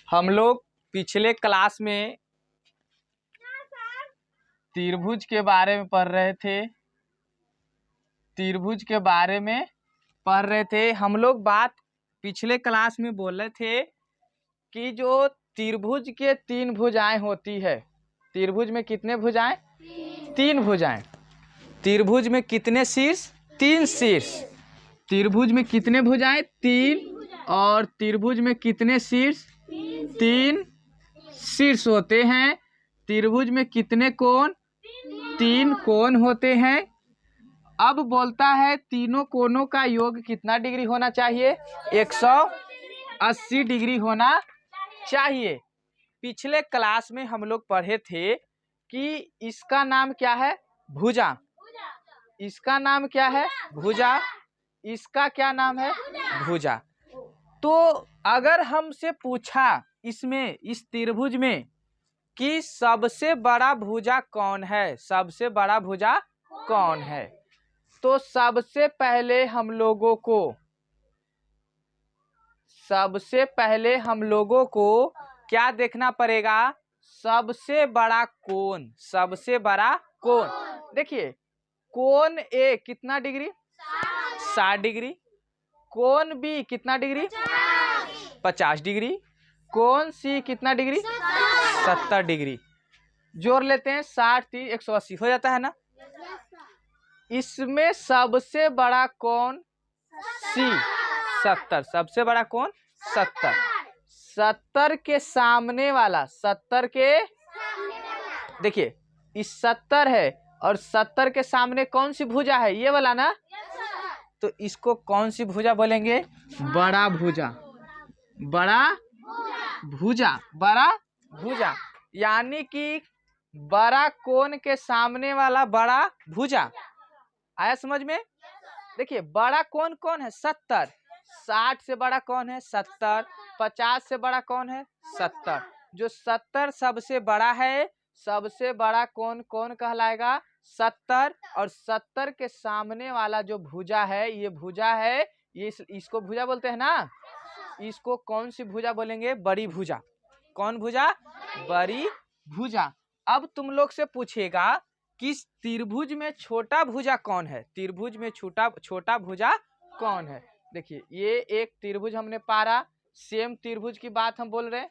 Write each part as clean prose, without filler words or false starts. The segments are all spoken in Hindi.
हम लोग पिछले क्लास में त्रिभुज के बारे में पढ़ रहे थे। त्रिभुज के बारे में पढ़ रहे थे हम लोग। बात पिछले क्लास में बोल रहे थे कि जो त्रिभुज के तीन भुजाएं होती है। त्रिभुज में कितने भुजाएं? तीन भुजाएं। त्रिभुज में कितने शीर्ष? तीन शीर्ष। त्रिभुज में कितने भुजाएं? तीन। और त्रिभुज में कितने शीर्ष? तीन शीर्ष होते हैं। त्रिभुज में कितने कोण? तीन कोण होते हैं। अब बोलता है तीनों कोणों का योग कितना डिग्री होना चाहिए? 180 डिग्री होना चाहिए। पिछले क्लास में हम लोग पढ़े थे कि इसका नाम क्या है? भुजा। इसका नाम क्या है? भुजा। इसका क्या नाम है? भुजा। तो अगर हमसे पूछा इसमें, इस त्रिभुज में, कि सबसे बड़ा भुजा कौन है, सबसे बड़ा भुजा कौन है, तो सबसे पहले हम लोगों को क्या देखना पड़ेगा? सबसे बड़ा कोण। सबसे बड़ा कोण देखिए, कोण ए कितना डिग्री? 60 डिग्री। कोण बी कितना डिग्री? 50 डिग्री। कोण सी कितना डिग्री? 70 डिग्री। जोड़ लेते हैं, 60 3 180 हो जाता है ना। इसमें सबसे बड़ा कोण सी 70। सबसे बड़ा कोण 70। 70 के सामने वाला, 70 के देखिए इस 70 है और 70 के सामने कौन सी भुजा है? ये वाला ना। तो इसको कौन सी भुजा बोलेंगे? बड़ा भुजा। बड़ा भुजा। बड़ा भुजा यानी कि बड़ा कोण के सामने वाला बड़ा भुजा। आया समझ में? देखिए बड़ा कोण कौन है? 70। 60 से बड़ा कौन है? 70। 50 से बड़ा कौन है? 70। जो 70 सबसे बड़ा है, सबसे बड़ा कोण कौन कहलाएगा? 70। और 70 के सामने वाला जो भुजा है, ये भुजा है, ये इसको भुजा बोलते हैं ना। इसको कौन सी भुजा बोलेंगे? बड़ी भुजा। कौन भुजा? बड़ी भुजा। अब तुम लोग से पूछेगा कि त्रिभुज में छोटा भुजा कौन है? त्रिभुज में छोटा भुजा कौन है? देखिए ये एक त्रिभुज हमने पारा। सेम त्रिभुज की बात हम बोल रहे हैं।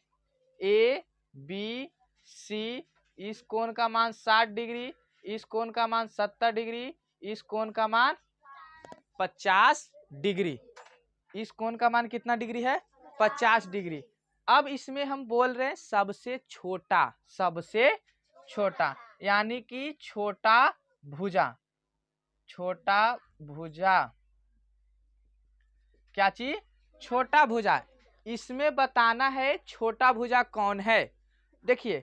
ए बी सी, इस कोण का मान 60 डिग्री, इस कोण का मान 70 डिग्री, इस कोण का मान 50 डिग्री। इस कोण का मान कितना डिग्री है? 50 डिग्री। अब इसमें हम बोल रहे हैं सबसे छोटा। सबसे छोटा यानी कि छोटा भुजा। छोटा भुजा क्या चीज? छोटा भुजा। इसमें बताना है छोटा भुजा कौन है। देखिए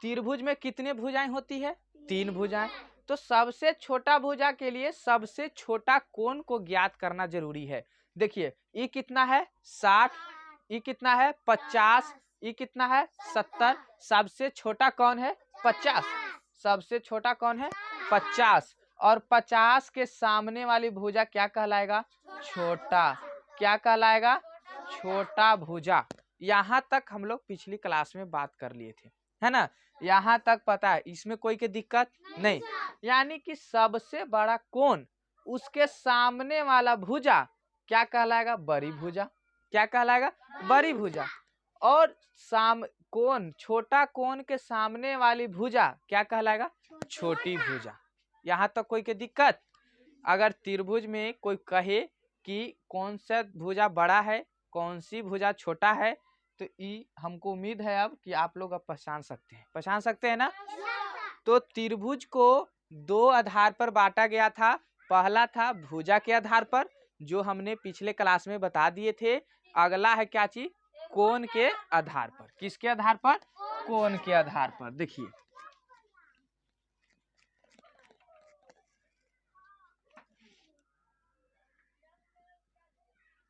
त्रिभुज में कितने भुजाएं होती है? तीन भुजाएं। तो सबसे छोटा भुजा के लिए सबसे छोटा कोण को ज्ञात करना जरूरी है। देखिए ये कितना है? 60। ये कितना है? 50। ये कितना है? 70। सबसे छोटा कौन है? 50। सबसे छोटा कौन है? 50। और 50 के सामने वाली भुजा क्या कहलाएगा? छोटा। क्या कहलाएगा? छोटा भुजा। यहाँ तक हम लोग पिछली क्लास में बात कर लिए थे, है ना। यहाँ तक पता है, इसमें कोई की दिक्कत नहीं। यानी कि सबसे बड़ा कोण, उसके सामने वाला भुजा क्या कहलाएगा? बड़ी भुजा। क्या कहलाएगा? बड़ी भुजा। और कोण, छोटा कोण के सामने वाली भुजा क्या कहलाएगा? छोटी भुजा। यहाँ तक कोई की दिक्कत? अगर त्रिभुज में कोई कहे कि कौन सा भुजा बड़ा है, कौन सी भुजा छोटा है, तो ये हमको उम्मीद है अब कि आप लोग अब पहचान सकते हैं। पहचान सकते हैं ना। तो त्रिभुज को दो आधार पर बांटा गया था। पहला था भुजा के आधार पर, जो हमने पिछले क्लास में बता दिए थे। अगला है क्या चीज? कोण के आधार पर। किसके आधार पर? कोण के आधार पर। देखिए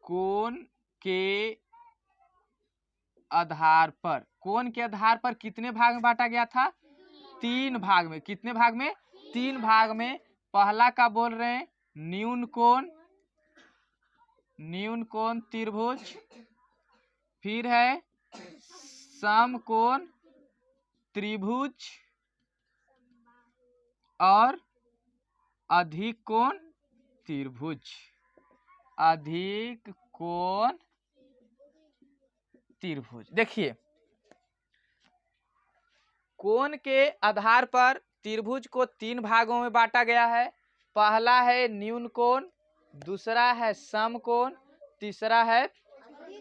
कोण के आधार पर। कोण के आधार पर कितने भाग में बांटा गया था? तीन भाग में। कितने भाग में? तीन भाग में। पहला का बोल रहे हैं न्यून कोण। न्यून कोण त्रिभुज। फिर है समकोण त्रिभुज और अधिक कोण त्रिभुज। अधिक कोण त्रिभुज। देखिए, कोण के आधार पर त्रिभुज को 3 भागों में बांटा गया है। पहला है न्यून कोण, दूसरा है समकोण, तीसरा है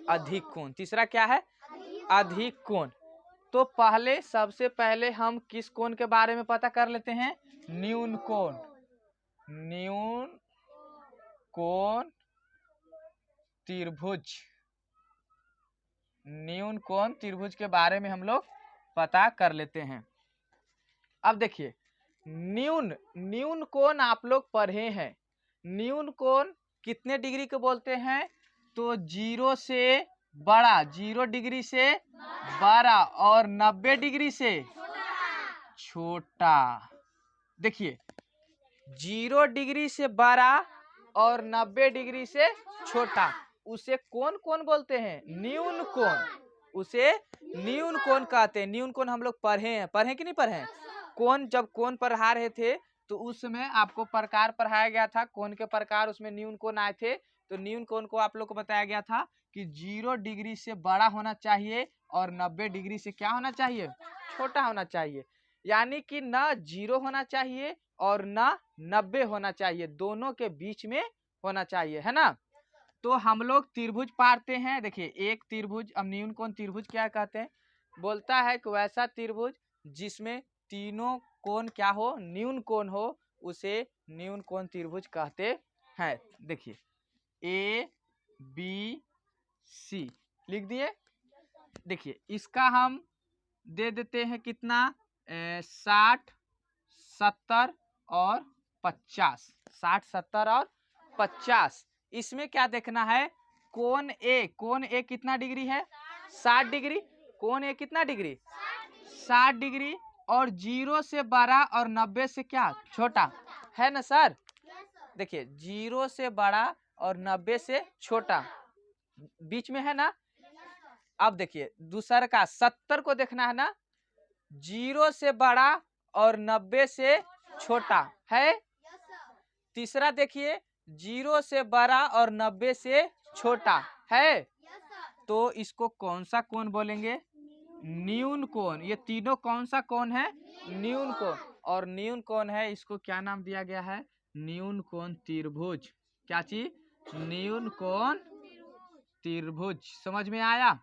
अधिक कोण। तीसरा क्या है? अधिक कोण। तो सबसे पहले हम किस कोण के बारे में पता कर लेते हैं? न्यून कोण। न्यून कोण त्रिभुज। न्यून कोण त्रिभुज के बारे में हम लोग पता कर लेते हैं। अब देखिए, न्यून कोण आप लोग पढ़े हैं। न्यून कोण कितने डिग्री को बोलते हैं? तो 0 से बड़ा, 0 डिग्री से बड़ा और 90 डिग्री से छोटा। देखिए, 0 डिग्री से बड़ा और 90 डिग्री से छोटा, उसे कौन बोलते हैं? न्यून कोण। उसे न्यून कोण कहते हैं। न्यून कोण हम लोग पढ़े कि नहीं पढ़े? जब कोण पढ़ा रहे थे तो उस समय आपको प्रकार पढ़ाया गया था, कोण के प्रकार, उसमें न्यून कोण आए थे। तो न्यून कोण को आप लोग को बताया गया था कि 0 डिग्री से बड़ा होना चाहिए और 90 डिग्री से क्या होना चाहिए? छोटा होना चाहिए। यानी कि ना 0 होना चाहिए और ना 90 होना चाहिए, दोनों के बीच में होना चाहिए, है ना। तो हम लोग त्रिभुज पाते हैं। देखिए, एक त्रिभुज, अब न्यून कोण त्रिभुज क्या कहते हैं? बोलता है कि वैसा त्रिभुज जिसमें तीनों कोण क्या हो? न्यून कोण हो, उसे न्यून कोण त्रिभुज कहते हैं। देखिए, ए बी सी लिख दिए। देखिए, इसका हम दे देते हैं कितना? 60, 70 और 50। 60, 70 और 50। इसमें क्या देखना है? कोण ए कितना डिग्री है? 60 डिग्री। कोण ए कितना डिग्री? 60 डिग्री। और 0 से बड़ा और 90 से क्या? छोटा, है ना सर? देखिए, 0 से बड़ा और 90 से छोटा बीच में है ना। अब देखिए, दूसरा का 70 को देखना है ना। 0 से बड़ा और 90 से छोटा है। तीसरा देखिए, 0 से बड़ा और 90 से छोटा है। तो इसको कौन सा कोण बोलेंगे? न्यून कोण। ये तीनों कौन सा कोण है? न्यून कोण। और न्यून कोण है, इसको क्या नाम दिया गया है? न्यून कोण त्रिभुज। क्या चीज? न्यून कोण त्रिभुज। समझ में आया?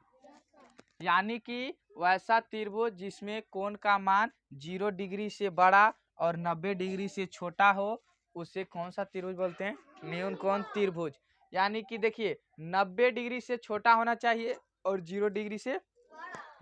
यानी कि वैसा त्रिभुज जिसमें कोण का मान 0 डिग्री से बड़ा और 90 डिग्री से छोटा हो, उसे कौन सा त्रिभुज बोलते हैं? न्यून कोण त्रिभुज। यानी कि देखिए, 90 डिग्री से छोटा होना चाहिए और 0 डिग्री से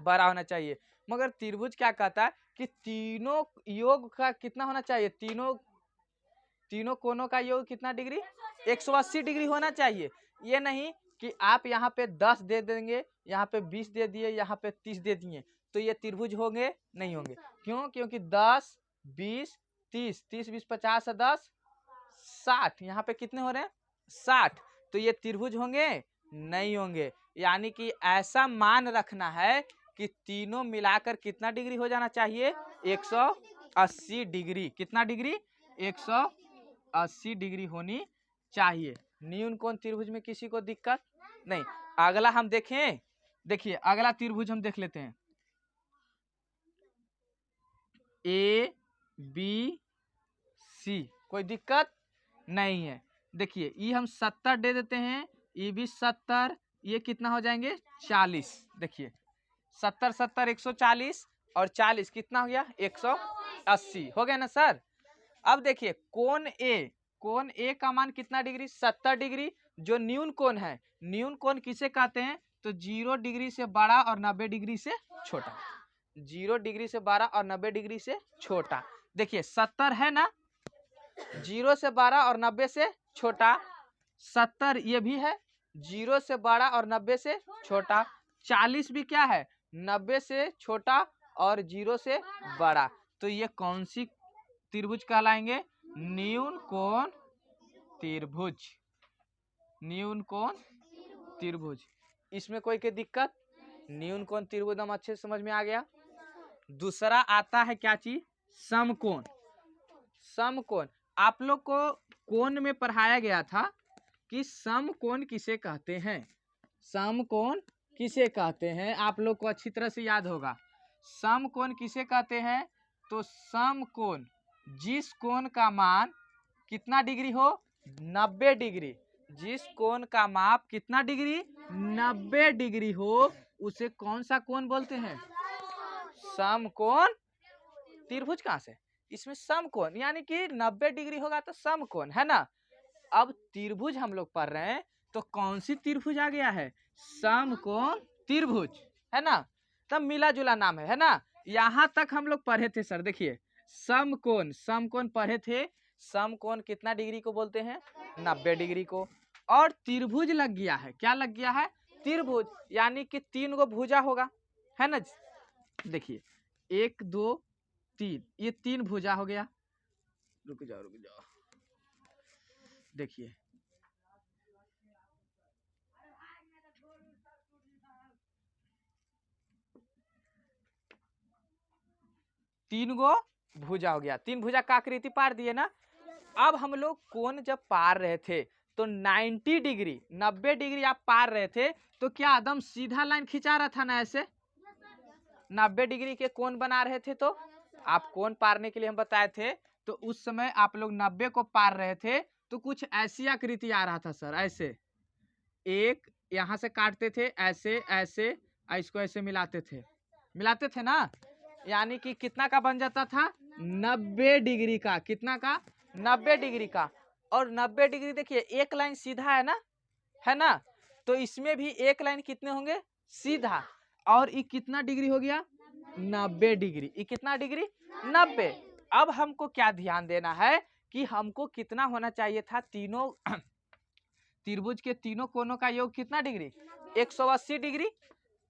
बड़ा होना चाहिए। मगर त्रिभुज क्या कहता है कि तीनों योग का कितना होना चाहिए? तीनों कोणों का योग कितना डिग्री? 180 डिग्री होना चाहिए। ये नहीं कि आप यहाँ पे 10 दे देंगे, यहाँ पे 20 दे दिए, यहाँ पे 30 दे दिए, तो ये त्रिभुज होंगे? नहीं होंगे। क्यों? क्योंकि 10, 20, 30, 30, 20, 50 और 10, 60। यहाँ पे कितने हो रहे हैं? 60। तो ये त्रिभुज होंगे? नहीं होंगे। यानी कि ऐसा मान रखना है कि तीनों मिलाकर कितना डिग्री हो जाना चाहिए? 180 डिग्री। कितना डिग्री? 180 डिग्री होनी चाहिए। न्यून कोण त्रिभुज में किसी को दिक्कत नहीं। अगला हम देखें। देखिए, अगला त्रिभुज हम देख लेते हैं। ए बी सी, कोई दिक्कत नहीं है। देखिए, ये हम 70 दे देते हैं, ये भी 70, ये कितना हो जाएंगे? 40। देखिए, 70, 70, 140 और 40 कितना हो गया? 180 हो गया ना सर। अब देखिए, कोण ए का मान कितना डिग्री? 70 डिग्री। जो न्यून कोण है, न्यून कोण किसे कहते हैं? तो 0 डिग्री से बड़ा और 90 डिग्री से छोटा। 0 डिग्री से बड़ा और 90 डिग्री से छोटा। देखिए, 70 है ना, 0 से बड़ा और 90 से छोटा। 70 ये भी है, 0 से बड़ा और 90 से छोटा। 40 भी क्या है? 90 से छोटा और 0 से बड़ा। तो ये कौन सी त्रिभुज कहलाएंगे? न्यून कोण त्रिभुज। न्यून कोण त्रिभुज। इसमें कोई की दिक्कत न्यून कोण त्रिभुज एकदम अच्छे से समझ में आ गया। दूसरा आता है क्या चीज, समकोण। समकोण आप लोग को कोण में पढ़ाया गया था कि समकोण किसे कहते हैं। समकोण किसे कहते हैं आप लोग को अच्छी तरह से याद होगा। समकोण किसे कहते हैं, तो समकोण जिस कोण का मान कितना डिग्री हो, 90 डिग्री। जिस कोण का माप कितना डिग्री, 90 डिग्री हो, उसे कौन सा कोण बोलते हैं, समकोण त्रिभुज। कहाँ से, इसमें समकोण यानी कि 90 डिग्री होगा तो समकोण है ना। अब त्रिभुज हम लोग पढ़ रहे हैं तो कौन सी त्रिभुज आ गया है, समकोण त्रिभुज है ना। तब मिला जुला नाम है ना। यहाँ तक हम लोग पढ़े थे सर, देखिए समकोण, समकोण पढ़े थे। समकोण कितना डिग्री को बोलते हैं, 90 डिग्री को। और त्रिभुज लग गया है, क्या लग गया है, त्रिभुज, यानी कि 3 गो भुजा होगा है ना। देखिए 1 2 3, ये 3 भुजा हो गया। रुक जाओ रुक जाओ, देखिए तीन गो भुजा हो गया। 3 भुजा का आकृति पार दिए ना। अब हम लोग कोण जब पार रहे थे तो 90 डिग्री 90 डिग्री आप पार रहे थे तो क्या एकदम सीधा लाइन खिंचा रहा था ना, ऐसे 90 डिग्री के कोण बना रहे थे। तो आप कोण पारने के लिए हम बताए थे, तो उस समय आप लोग 90 को पार रहे थे तो कुछ ऐसी आकृति आ रहा था सर, ऐसे एक यहाँ से काटते थे, ऐसे ऐसे इसको ऐसे मिलाते थे ना, यानी कि कितना का बन जाता था, 90 डिग्री का। कितना का, 90 डिग्री का। और 90 डिग्री देखिए एक लाइन सीधा है ना, तो इसमें भी एक लाइन कितने होंगे, सीधा। और ये कितना डिग्री हो गया, 90 डिग्री। ये कितना डिग्री, 90। अब हमको क्या ध्यान देना है कि हमको कितना होना चाहिए था, तीनों त्रिभुज के तीनों कोनों का योग कितना डिग्री, 180 डिग्री,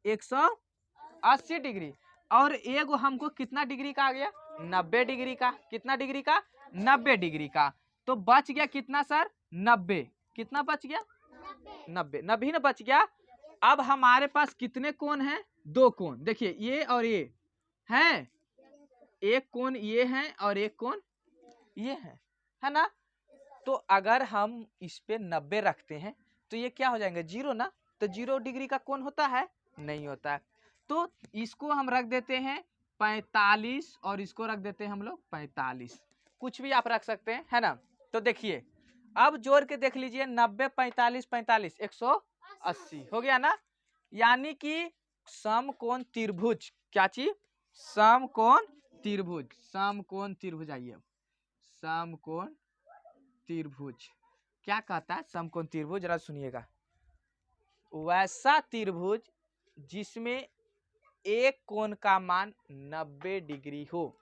180 डिग्री। और एगो हमको कितना डिग्री का आ गया, 90 डिग्री का। कितना डिग्री का, 90 डिग्री का। तो बच गया कितना सर, 90। कितना बच गया, 90। 90 ना बच गया। अब हमारे पास कितने कोण हैं, 2 कोण। देखिए ये और ये है, एक कोण ये है और एक कोण ये है ना। तो अगर हम इस पे 90 रखते हैं तो ये क्या हो जाएंगे, 0 ना। तो 0 डिग्री का कोण होता है, नहीं होता है। तो इसको हम रख देते हैं 45 और इसको रख देते हैं हम लोग 45। कुछ भी आप रख सकते हैं है ना। तो देखिए अब जोड़ के देख लीजिए, 90 45 45 180 हो गया ना। यानी कि समकोण त्रिभुज, क्या चीज, समकोण त्रिभुज। समकोण त्रिभुज, आइए समकोण त्रिभुज क्या कहता है, समकोण त्रिभुज जरा सुनिएगा। वैसा त्रिभुज जिसमें एक कोण का मान 90 डिग्री हो,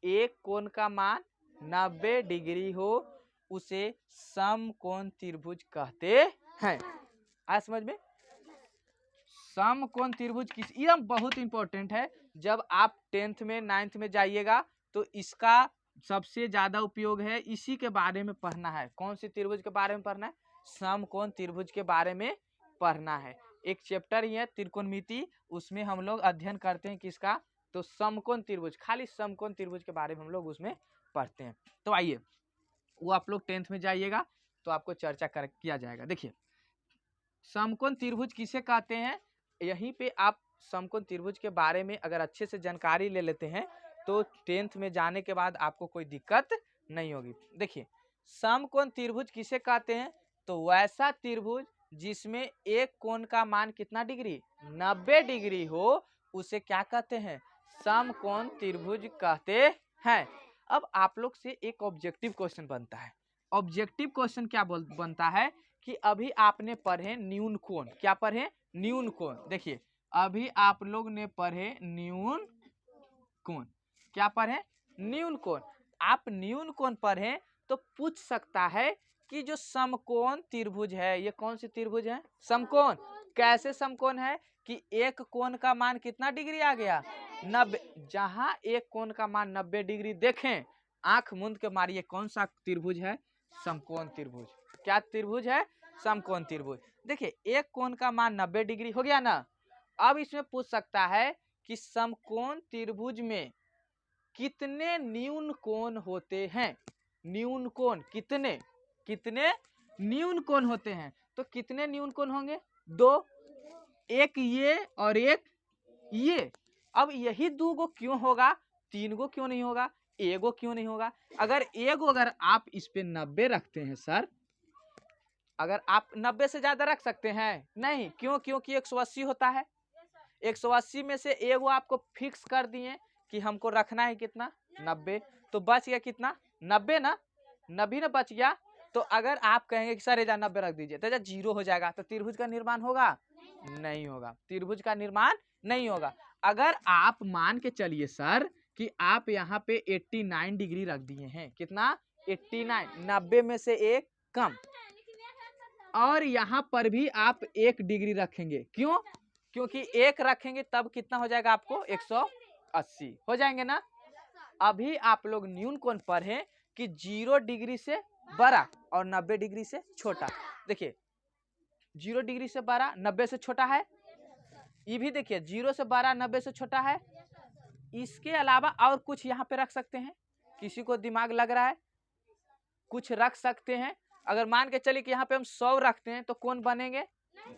एक कोण का मान 90 डिग्री हो, उसे समकोण त्रिभुज कहते हैं। आ समझ में, समकोण त्रिभुज किस, ये बहुत इंपॉर्टेंट है। जब आप 10th में 9th में जाइएगा तो इसका सबसे ज्यादा उपयोग है, इसी के बारे में पढ़ना है। कौन सी त्रिभुज के बारे में पढ़ना है, समकोण त्रिभुज के बारे में पढ़ना है। एक चैप्टर ही है त्रिकोणमिति, उसमें हम लोग अध्ययन करते हैं किसका, तो समकोण त्रिभुज, खाली समकोण त्रिभुज के बारे में हम लोग उसमें पढ़ते हैं। तो आइए वो आप लोग 10th में जाइएगा तो आपको चर्चा किया जाएगा। देखिए समकोण त्रिभुज किसे कहते हैं, यहीं पे आप समकोण त्रिभुज के बारे में अगर अच्छे से जानकारी ले लेते हैं तो 10th में जाने के बाद आपको कोई दिक्कत नहीं होगी। देखिए समकोण त्रिभुज किसे कहते हैं, तो वैसा त्रिभुज जिसमें एक कोण का मान कितना डिग्री, 90 डिग्री हो, उसे क्या कहते हैं, समकोण त्रिभुज कहते हैं। अब आप लोग से एक ऑब्जेक्टिव क्वेश्चन बनता है। ऑब्जेक्टिव क्वेश्चन क्या बनता है कि अभी आपने पढ़े न्यून कोण, क्या पढ़े, न्यून कोण। देखिए अभी आप लोग ने पढ़े न्यून कोण, क्या पढ़े, न्यून कोण। आप न्यून कोण पढ़े तो पूछ सकता है कि जो समकोण त्रिभुज है ये कौन सी त्रिभुज है, समकोण। कैसे समकोण है कि एक कोण का मान कितना डिग्री आ गया, 90। जहां एक कोण का मान 90 डिग्री देखें, आंख मूंद के मारिए, कौन सा त्रिभुज है, समकोण त्रिभुज। क्या त्रिभुज है, समकोण त्रिभुज। देखिए एक कोण का मान 90 डिग्री हो गया ना, अब इसमें पूछ सकता है कि समकोण त्रिभुज में कितने न्यून कोण होते हैं। न्यून कोण कितने कितने न्यून कोण होते हैं। तो कितने न्यून कोण होंगे? दो, एक ये और एक ये। अब यही दो गो क्यों होगा, तीन गो क्यों नहीं होगा, एगो क्यों नहीं होगा? अगर आप इस पे 90 रखते हैं सर, अगर आप 90 से ज्यादा रख सकते हैं नहीं, क्यों? क्योंकि 180 होता है। 180 में से एगो आपको फिक्स कर दिए कि हमको रखना है कितना, 90। तो बच गया कितना, 90 ना, 90 ना बच गया। तो अगर आप कहेंगे कि सर इधर 90 रख दीजिए तो इधर 0 हो जाएगा, तो त्रिभुज का निर्माण होगा? नहीं होगा, त्रिभुज का निर्माण नहीं होगा। अगर आप मान के चलिए सर कि आप यहाँ पे 89 डिग्री रख दिए हैं, कितना, 89, 90 में से एक कम, और यहाँ पर भी आप 1 डिग्री रखेंगे, क्यों? क्योंकि 1 रखेंगे तब कितना हो जाएगा आपको, 180 हो जाएंगे ना। अभी आप लोग न्यून कोण पढ़े कि 0 डिग्री से बड़ा और 90 डिग्री से छोटा। देखिए 0 डिग्री से बड़ा 90 से छोटा है, ये भी देखिए 0 से बड़ा 90 से छोटा है। इसके अलावा और कुछ यहाँ पे रख सकते हैं, किसी को दिमाग लग रहा है कुछ रख सकते हैं। अगर मान के चलिए कि यहाँ पे हम 100 रखते हैं तो कौन बनेंगे,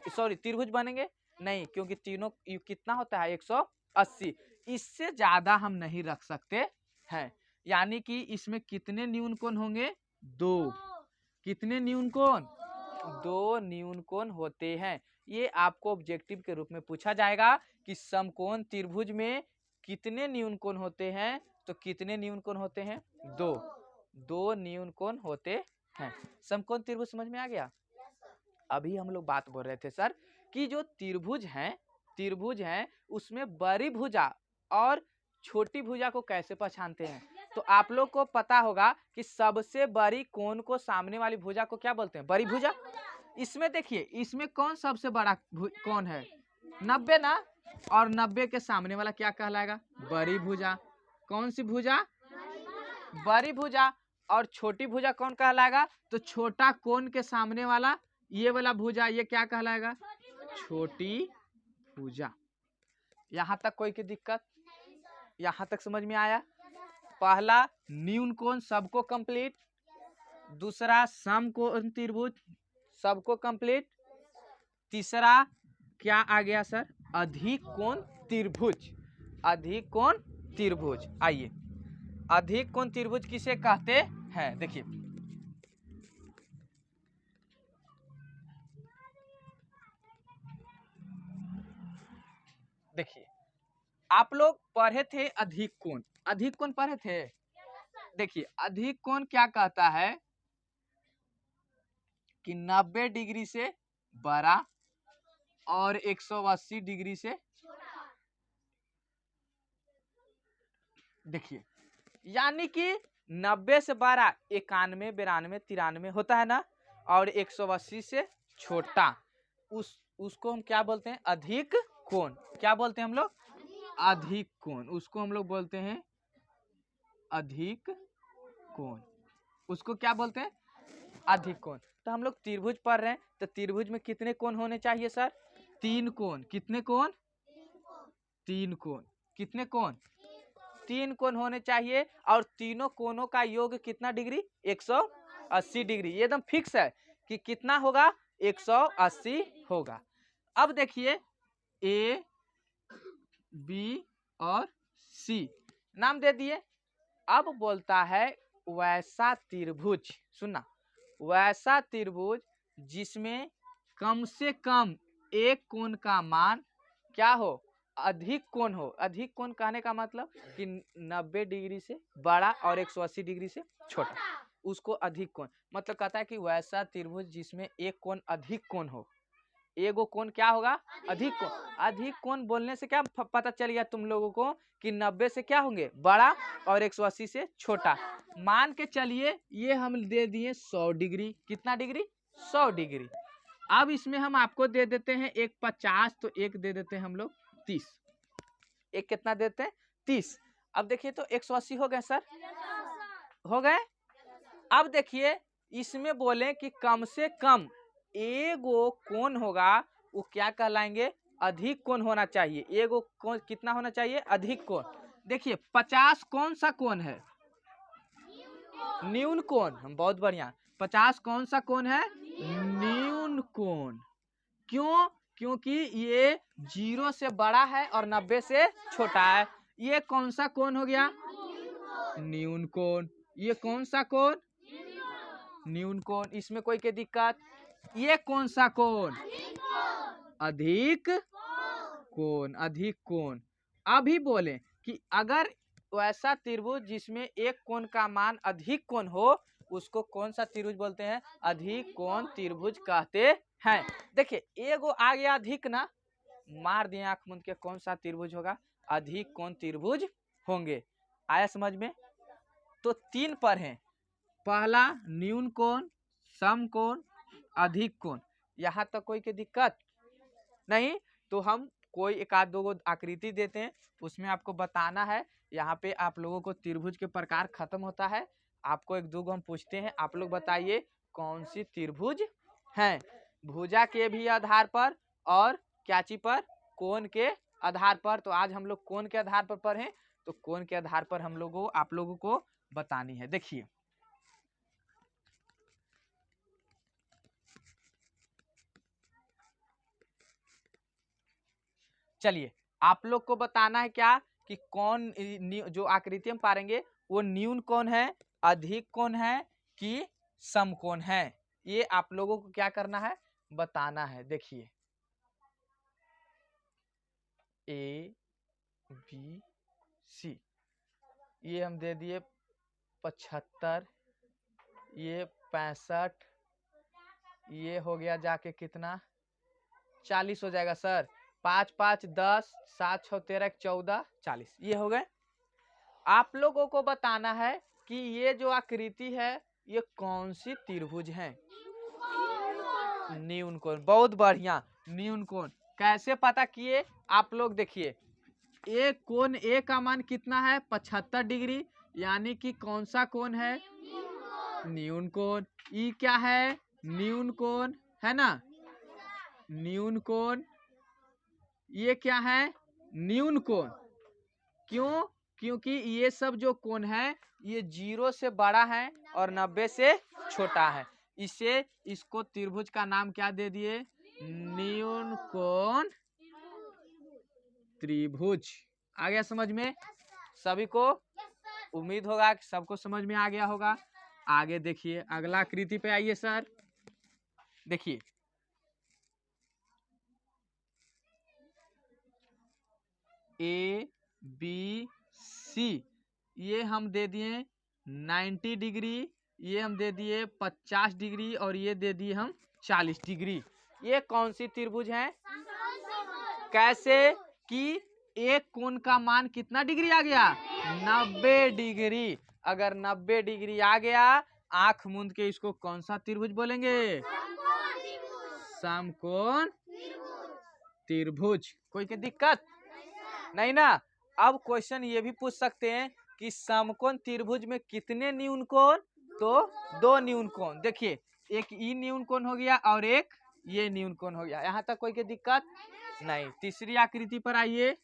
सॉरी त्रिभुज बनेंगे? नहीं, क्योंकि तीनों कितना होता है, 180। इससे ज्यादा हम नहीं रख सकते हैं। यानी कि इसमें कितने न्यून कोण होंगे, 2। कितने न्यून कोण, 2 न्यून कोण होते हैं। ये आपको ऑब्जेक्टिव के रूप में पूछा जाएगा कि समकोण त्रिभुज में कितने न्यून कोण होते हैं। तो कितने न्यून कोण होते हैं, 2 न्यून कोण होते हैं। समकोण त्रिभुज समझ में आ गया? अभी हम लोग बात बोल रहे थे सर कि जो त्रिभुज है उसमें बड़ी भुजा और छोटी भुजा को कैसे पहचानते हैं। तो आप लोग को पता होगा कि सबसे बड़ी कोण को सामने वाली भुजा को क्या बोलते हैं, बड़ी भुजा। इसमें देखिए, इसमें कौन सबसे बड़ा कोण है, 90 ना, और 90 के सामने वाला क्या कहलाएगा, बड़ी भुजा। कौन सी भुजा, बड़ी भुजा। और छोटी भुजा कौन कहलाएगा, तो छोटा कोण के सामने वाला ये वाला भुजा, ये क्या कहलाएगा, छोटी भुजा। यहाँ तक कोई की दिक्कत, यहाँ तक समझ में आया? पहला न्यून कोण सबको कंप्लीट, दूसरा समकोण त्रिभुज सबको कंप्लीट, तीसरा क्या आ गया सर, अधिक कोण त्रिभुज। अधिक कोण त्रिभुज, आइए अधिक कोण त्रिभुज किसे कहते हैं। देखिए देखिए आप लोग पढ़े थे अधिक कोण, अधिक कोण पढ़े थे। देखिए अधिक कोण क्या कहता है कि 90 डिग्री से बड़ा और 180 डिग्री से, देखिए यानी कि 90 से बड़ा 91, 92, 93 होता है ना, और 180 से छोटा, उसको हम क्या बोलते हैं, अधिक कोण। क्या बोलते हैं हम लोग, अधिक कोण। उसको हम लोग बोलते हैं अधिक कोण। उसको क्या बोलते हैं, अधिक कोण। तो हम लोग त्रिभुज पढ़ रहे हैं, तो त्रिभुज में कितने कोण होने चाहिए सर, 3 कोण। कितने कोण, 3 कोण। कितने कोण, 3 कोण होने चाहिए। और तीनों कोणों का योग कितना डिग्री, 180 डिग्री। ये एकदम फिक्स है कि कितना होगा, 180 होगा। अब देखिए ए बी और सी नाम दे दिए। अब बोलता है वैसा त्रिभुज, सुनना, वैसा त्रिभुज जिसमें कम से कम एक कोण का मान क्या हो, अधिक कोण हो। अधिक कोण कहने का मतलब कि 90 डिग्री से बड़ा और 180 डिग्री से छोटा, उसको अधिक कोण मतलब कहता है कि वैसा त्रिभुज जिसमें एक कोण अधिक कोण हो। एगो कोण क्या होगा, अधिक कोण। अधिक कोण बोलने से क्या पता चल गया तुम लोगों को कि 90 से क्या होंगे, बड़ा और 180 से छोटा। मान के चलिए ये हम दे दिए 100 डिग्री। कितना डिग्री, 100 डिग्री। अब इसमें हम आपको दे देते हैं एक 50, तो एक दे देते हैं हम लोग 30। एक कितना देते हैं, 30। अब देखिए तो 180 हो गए सर, हो गए। अब देखिए इसमें बोले कि कम से कम एगो कोण होगा, वो क्या कहलाएंगे, अधिक कोण होना चाहिए। एगो कोण कितना होना चाहिए? अधिक कोण। देखिए 50 कौन सा कोण है? न्यून कोण। हम बहुत बढ़िया। 50 कौन सा कोण है? न्यून कोण। क्यों? क्योंकि ये 0 से बड़ा है और 90 से छोटा है। ये कौन सा कोण हो गया? न्यून कोण। ये कौन सा कोण? न्यून कोण। इसमें कोई के दिक्कत? ये कौन सा कोण? अधिक कोण। अधिक कोण। अभी बोले कि अगर वैसा त्रिभुज जिसमें एक कोण का मान अधिक कोण हो, उसको कौन सा त्रिभुज बोलते हैं? अधिक कोण त्रिभुज कहते हैं। देखिए एगो आ गया अधिक ना, मार दिए आंख मूंद के, कौन सा त्रिभुज होगा? अधिक कोण त्रिभुज होंगे। आया समझ में? तो 3 पर हैं। पहला न्यून कोण, सम कोण, अधिक कोण। यहाँ तक कोई के दिक्कत नहीं? तो हम कोई एक आध दो आकृति देते हैं, उसमें आपको बताना है। यहाँ पे आप लोगों को त्रिभुज के प्रकार खत्म होता है। आपको एक दो हम पूछते हैं, आप लोग बताइए कौन सी त्रिभुज है? भुजा के भी आधार पर और क्या चीज पर? कोण के आधार पर। तो आज हम लोग कोण के आधार पर पढ़े, तो कोण के आधार पर हम लोगों आप लोगों को बतानी है। देखिए चलिए आप लोग को बताना है क्या कि कौन जो आकृति हम पाएंगे वो न्यून कोण है, अधिक कोण है कि सम कोण है। ये आप लोगों को क्या करना है? बताना है। देखिए ए बी सी, ये हम दे दिए 75, ये 65, ये हो गया जाके कितना? 40 हो जाएगा सर। 5 5 10, 7 6 13 14 40, ये हो गए। आप लोगों को बताना है कि ये जो आकृति है ये कौन सी त्रिभुज है? न्यून कोण। बहुत बढ़िया, न्यून कोण। कैसे पता किए? आप लोग देखिए, एक कोण ए का मान कितना है? 75 डिग्री, यानी कि कौन सा कोण है? न्यून कोण। ई क्या है? न्यून कोण है ना? न्यून कोण। ये क्या है? न्यून कोण। क्यों? क्योंकि ये सब जो कोण है ये 0 से बड़ा है और 90 से छोटा है। इसे इसको त्रिभुज का नाम क्या दे दिए? न्यून कोण त्रिभुज। आ गया समझ में सभी को? उम्मीद होगा कि सबको समझ में आ गया होगा। आगे देखिए, अगला आकृति पे आइए सर। देखिए ए बी सी, ये हम दे दिए 90 डिग्री, ये हम दे दिए 50 डिग्री और ये दे दिए हम 40 डिग्री। ये कौन सी त्रिभुज है? कैसे कि एक कोण का मान कितना डिग्री आ गया? 90 डिग्री। अगर 90 डिग्री आ गया, आंख मूंद के इसको कौन सा त्रिभुज बोलेंगे? समकोण त्रिभुज। कोई के दिक्कत नहीं ना? अब क्वेश्चन ये भी पूछ सकते हैं कि समकोण त्रिभुज में कितने न्यून कोण? तो 2 न्यून कोण। देखिए एक ई न्यून कोण हो गया और एक ये न्यून कोण हो गया। यहाँ तक कोई के दिक्कत नहीं? तीसरी आकृति पर आइए।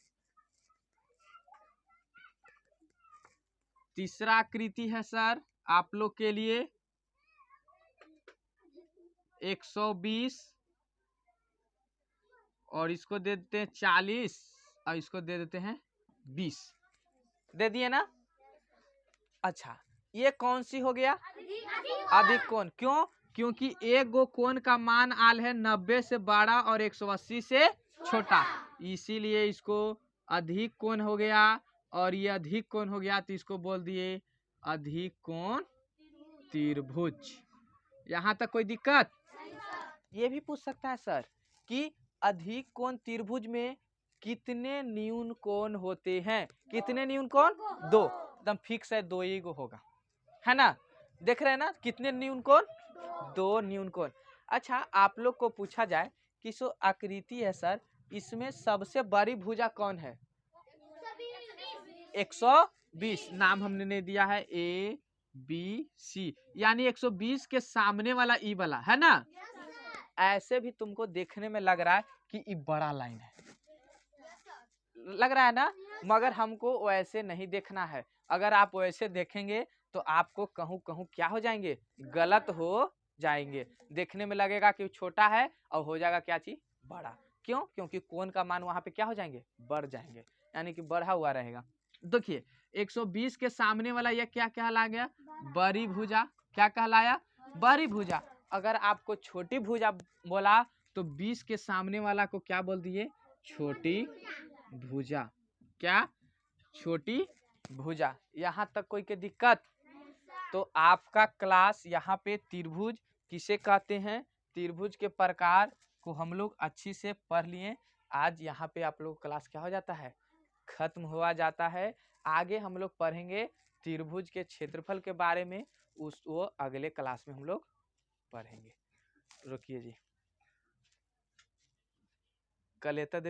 तीसरा आकृति है सर आप लोग के लिए 120 और इसको दे देते हैं 40 और इसको दे देते हैं 20। दे दिए ना? अच्छा, ये कौन सी हो गया? अधिक कोण। क्यों? क्योंकि एक गो कोण का मान आल है 90 से बड़ा और 180 से छोटा, इसीलिए इसको अधिक कोण हो गया। और ये अधिक कोण हो गया तो इसको बोल दिए अधिक कोण त्रिभुज। यहाँ तक कोई दिक्कत? ये भी पूछ सकता है सर कि अधिक कोण त्रिभुज में कितने न्यून कोण होते हैं? कितने न्यून कोण? 2। एकदम फिक्स है, 2 ही को होगा, है ना? देख रहे हैं ना कितने न्यून कोण? 2 न्यून कोण। अच्छा, आप लोग को पूछा जाए कि सो आकृति है सर, इसमें सबसे बड़ी भुजा कौन है? 120। नाम हमने ने दिया है ए बी सी, यानी 120 के सामने वाला ई वाला, है ना? ऐसे भी तुमको देखने में लग रहा है कि ये बड़ा लाइन है, लग रहा है ना, मगर हमको वैसे नहीं देखना है। अगर आप वैसे देखेंगे तो आपको कहूँ कहूँ क्या हो जाएंगे, गलत हो जाएंगे। देखने में लगेगा कि छोटा है और हो जाएगा क्या चीज, बड़ा। क्यों? क्योंकि कोण का मान वहां पे क्या हो जाएंगे, बढ़ जाएंगे, यानी कि बढ़ा हुआ रहेगा। देखिए 120 के सामने वाला यह क्या कहला गया, बड़ी भुजा। क्या कहलाया, बड़ी भुजा। अगर आपको छोटी भुजा बोला तो 20 के सामने वाला को क्या बोल दिए, छोटी भुजा। क्या, छोटी भुजा। यहाँ तक कोई के दिक्कत? तो आपका क्लास यहाँ पे त्रिभुज किसे कहते हैं, त्रिभुज के प्रकार को हम लोग अच्छी से पढ़ लिए। आज यहाँ पे आप लोग क्लास क्या हो जाता है, खत्म हुआ जाता है। आगे हम लोग पढ़ेंगे त्रिभुज के क्षेत्रफल के बारे में, वो अगले क्लास में हम लोग पढ़ेंगे। रुकिए जी, कलेता